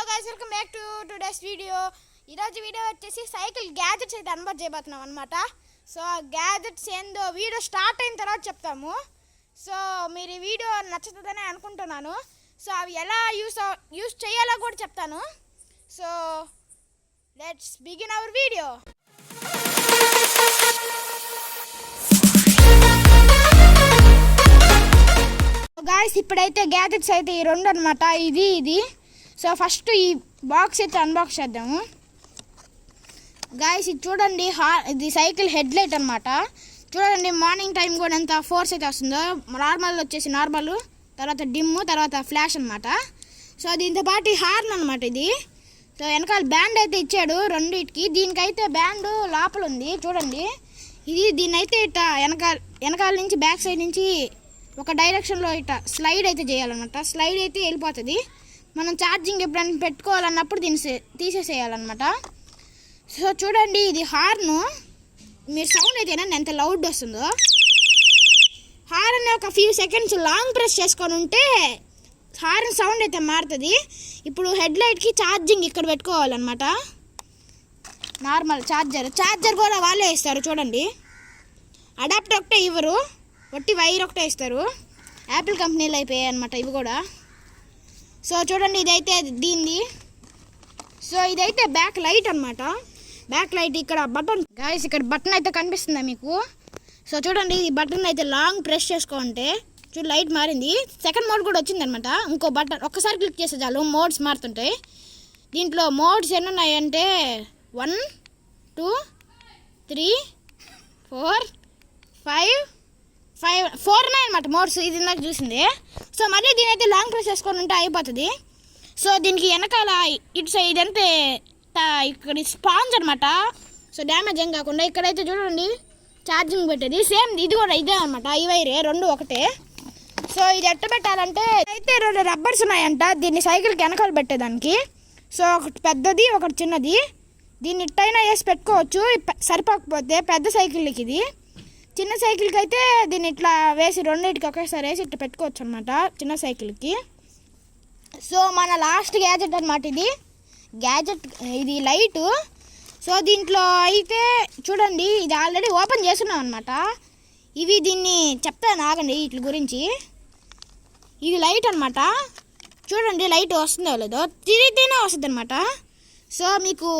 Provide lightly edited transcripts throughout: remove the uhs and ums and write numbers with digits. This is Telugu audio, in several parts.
Guys welcome back to today's video. ఈరోజు వీడియో వచ్చేసి సైకిల్ గ్యాజెట్స్ అయితే అన్బాక్స్ చేయబోతున్నాం అనమాట. సో గ్యాజెట్స్ ఏందో వీడియో స్టార్ట్ అయిన తర్వాత చెప్తాము. సో మీరు ఈ వీడియో నచ్చుతుందని అనుకుంటున్నాను. సో అవి ఎలా యూస్ చేయాలో కూడా చెప్తాను. So let's begin our video. Guys ఇప్పుడైతే గ్యాజెట్స్ అయితే ఈ రెండు అనమాట, ఇది. సో ఫస్ట్ ఈ బాక్స్ అయితే అన్బాక్స్ చేద్దాము. గాయస్ ఇది చూడండి, ఇది సైకిల్ హెడ్ లైట్ అనమాట. చూడండి మార్నింగ్ టైం కూడా ఎంత ఫోర్స్ అయితే వస్తుందో. నార్మల్ వచ్చేసి నార్మల్, తర్వాత డిమ్, తర్వాత ఫ్లాష్ అనమాట. సో దీంతో పాటు హార్న్ అనమాట ఇది. సో వెనకాల బ్యాండ్ అయితే ఇచ్చాడు రెండింటికి. దీనికైతే బ్యాండ్ లోపల ఉంది చూడండి. దీన్ని అయితే ఇట్లా వెనకాల నుంచి బ్యాక్ సైడ్ నుంచి ఒక డైరెక్షన్లో ఇట్లా స్లైడ్ అయితే చేయాలన్నమాట. స్లైడ్ అయితే వెళ్ళిపోతుంది. మనం ఛార్జింగ్ ఎప్పుడైనా పెట్టుకోవాలన్నప్పుడు దీన్ని తీసేసేయాలన్నమాట. సో చూడండి ఇది హార్ను. మీరు సౌండ్ అయితే ఎంత లౌడ్ వస్తుందో. హార్న్ ఒక ఫ్యూ సెకండ్స్ లాంగ్ ప్రెస్ చేసుకొని ఉంటే హార్న్ సౌండ్ అయితే మారుతుంది. ఇప్పుడు హెడ్ లైట్కి ఛార్జింగ్ ఇక్కడ పెట్టుకోవాలన్నమాట. నార్మల్ ఛార్జర్ కూడా వాళ్ళే ఇస్తారు చూడండి. అడాప్టర్ ఒకటే ఇవ్వరు, ఒట్టి వైర్ ఒకటే ఇస్తారు. యాపిల్ కంపెనీలో అయిపోయాయి అనమాట ఇవి కూడా. సో చూడండి ఇదైతే దీనిది. సో ఇదైతే బ్యాక్ లైట్ అనమాట. బ్యాక్ లైట్ ఇక్కడ బటన్ గాయస్, ఇక్కడ బటన్ అయితే కనిపిస్తుందా మీకు? సో చూడండి ఈ బటన్ అయితే లాంగ్ ప్రెస్ చేసుకుంటే చూడు లైట్ మారింది. సెకండ్ మోడ్ కూడా వచ్చిందనమాట. ఇంకో బటన్ ఒక్కసారి క్లిక్ చేస్తే చాలు మోడ్స్ మారుతుంటాయి. దీంట్లో మోడ్స్ ఎన్ని ఉన్నాయంటే 1, 2, 3, 4, 5, 4 ఉన్నాయన్నమాట మోడ్స్. ఇది నాకు చూసింది. సో మళ్ళీ దీని అయితే లాంగ్ ప్రెస్ చేసుకొని ఉంటే అయిపోతుంది. సో దీనికి వెనకాల ఇటు సైడ్ అంటే ఇక్కడ స్పాంజ్ అనమాట. సో డ్యామేజ్ ఏం కాకుండా ఇక్కడైతే చూడండి ఛార్జింగ్ పెట్టేది సేమ్ ఇది కూడా ఇదే అనమాట. ఈ వైరే రెండు ఒకటే. సో ఇది ఎట్ట పెట్టాలంటే అయితే 2 రబ్బర్స్ ఉన్నాయంట దీన్ని సైకిల్కి వెనకాల పెట్టేదానికి. సో ఒకటి పెద్దది ఒకటి చిన్నది. దీన్ని ఇట్టైనా వేసి పెట్టుకోవచ్చు సరిపోకపోతే. పెద్ద సైకిల్కి ఇది, చిన్న సైకిల్కి అయితే దీన్ని ఇట్లా వేసి రెండింటికి ఒకేసారి వేసి ఇట్లా పెట్టుకోవచ్చు అనమాట చిన్న సైకిల్కి. సో మన లాస్ట్ గ్యాజెట్ అనమాట ఇది. ఇది లైటు. సో దీంట్లో అయితే చూడండి ఇది ఆల్రెడీ ఓపెన్ చేస్తున్నాం అనమాట. దీన్ని చెప్తాను ఆగండి వీటి గురించి. ఇది లైట్ అనమాట. చూడండి లైట్ వస్తుందో లేదో, తిరిగితేనే వస్తుంది అనమాట. సో మీకు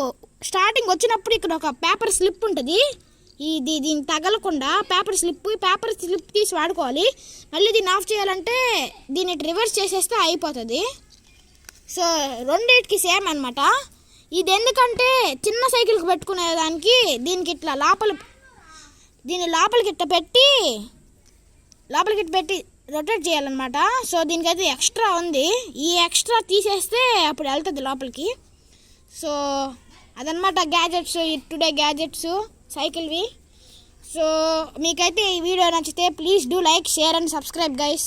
స్టార్టింగ్ వచ్చినప్పుడు ఇక్కడ ఒక పేపర్ స్లిప్ ఉంటుంది. దీన్ని తగలకుండా పేపర్ స్లిప్ తీసి వాడుకోవాలి. మళ్ళీ దీన్ని ఆఫ్ చేయాలంటే దీన్ని రివర్స్ చేసేస్తే అయిపోతుంది. సో రెండింటికి సేమ్ అనమాట. ఇది ఎందుకంటే చిన్న సైకిల్కి పెట్టుకునేదానికి దీనికి ఇట్లా లోపలికి ఇట్లా పెట్టి రొటేట్ చేయాలన్నమాట. సో దీనికైతే ఎక్స్ట్రా ఉంది. ఈ ఎక్స్ట్రా తీసేస్తే అప్పుడు వెళ్తుంది లోపలికి. సో అదనమాట గ్యాజెట్స్, టుడే గ్యాజెట్స్ సైకిల్వి. సో మీకైతే ఈ వీడియో నచ్చితే please do like, share and subscribe guys.